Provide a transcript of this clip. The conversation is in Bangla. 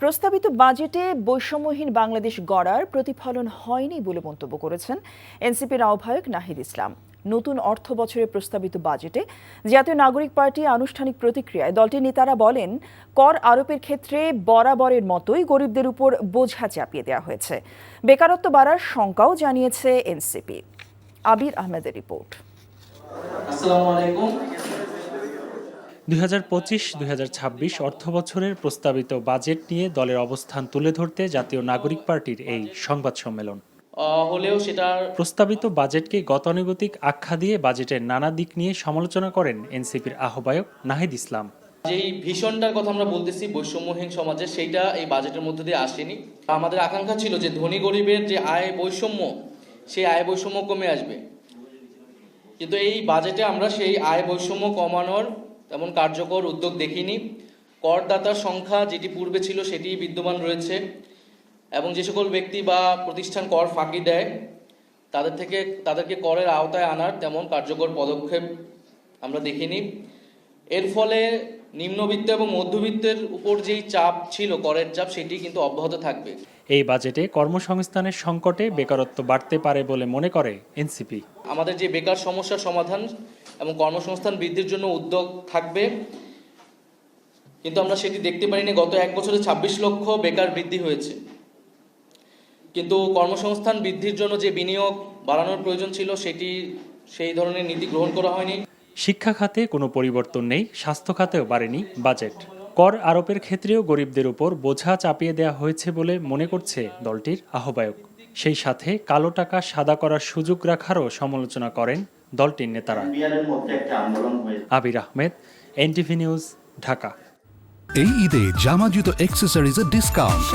প্রস্তাবিত বাজেটে বৈষম্যহীন বাংলাদেশ গড়ার প্রতিফলন হয়নি বলে মন্তব্য করেছেন এনসিপির আহ্বায়ক নাহিদ ইসলাম। নতুন অর্থ বছরের প্রস্তাবিত বাজেটে জাতীয় নাগরিক পার্টি আনুষ্ঠানিক প্রতিক্রিয়ায় দলটির নেতারা বলেন, কর আরোপের ক্ষেত্রে বরাবরের মতোই গরিবদের উপর বোঝা চাপিয়ে দেওয়া হয়েছে। বেকারত্ব বাড়ার শঙ্কাও জানিয়েছে এনসিপি। আবির আহমেদের রিপোর্ট। আসসালামু আলাইকুম। 2025-2026 অর্থবছরের প্রস্তাবিত বাজেট নিয়ে দলের অবস্থান তুলে ধরতে জাতীয় নাগরিক পার্টির এই সংবাদ সম্মেলন। প্রস্তাবিত বাজেটকে গতানুগতিক আখ্যা দিয়ে বাজেটের নানা দিক নিয়ে সমালোচনা করেন এনসিপির আহ্বায়ক নাহিদ ইসলাম। যেই ভীষণটার কথা আমরা বলতেছি বৈষম্যহীন সমাজে, সেইটা এই বাজেটের মধ্যে দিয়ে আসেনি। আমাদের আকাঙ্ক্ষা ছিল যে ধনী গরিবের যে আয় বৈষম্য, সেই আয় বৈষম্য কমে আসবে, কিন্তু এই বাজেটে আমরা সেই আয় বৈষম্য কমানোর তেমন কার্যকর উদ্যোগ দেখিনি। করদাতার সংখ্যা যেটি পূর্বে ছিল সেটি বিদ্যমান রয়েছে, এবং যে সকল ব্যক্তি বা প্রতিষ্ঠান কর ফাঁকি দেয় তাদেরকে করের আওতায় আনার তেমন কার্যকর পদক্ষেপ আমরা দেখিনি। এর ফলে নিম্নবিত্ত এবং মধ্যবিত্তের উপর যেই চাপ ছিল, করের চাপ, সেটি কিন্তু অব্যাহত থাকবে। এই বাজেটে কর্মসংস্থানের সংকটে বেকারত্ব বাড়তে পারে বলে মনে করে এনসিপি। আমাদের যে বেকার সমস্যার সমাধান এবং কর্মসংস্থান বৃদ্ধির জন্য উদ্যোগ থাকবে, কিন্তু আমরা সেটি দেখতে পারিনি। গত এক বছরে 26 লক্ষ বেকার বৃদ্ধি হয়েছে, কিন্তু কর্মসংস্থান বৃদ্ধির জন্য যে বিনিয়োগ বাড়ানোর প্রয়োজন ছিল, সেই ধরনের নীতি গ্রহণ করা হয়নি। শিক্ষা খাতে কোনো পরিবর্তন নেই, স্বাস্থ্য খাতেও বাড়েনি বাজেট। কর আরোপের ক্ষেত্রেও গরিবদের উপর বোঝা চাপিয়ে দেওয়া হয়েছে বলে মনে করছে দলটির আহ্বায়ক। সেই সাথে কালো টাকা সাদা করার সুযোগ রাখারও সমালোচনা করেন দলটির নেতারা। আবির আহমেদ, এনটিভি নিউজ, ঢাকা। এই ঈদে জামা জুতো অ্যাক্সেসরিজের ডিসকাউন্ট।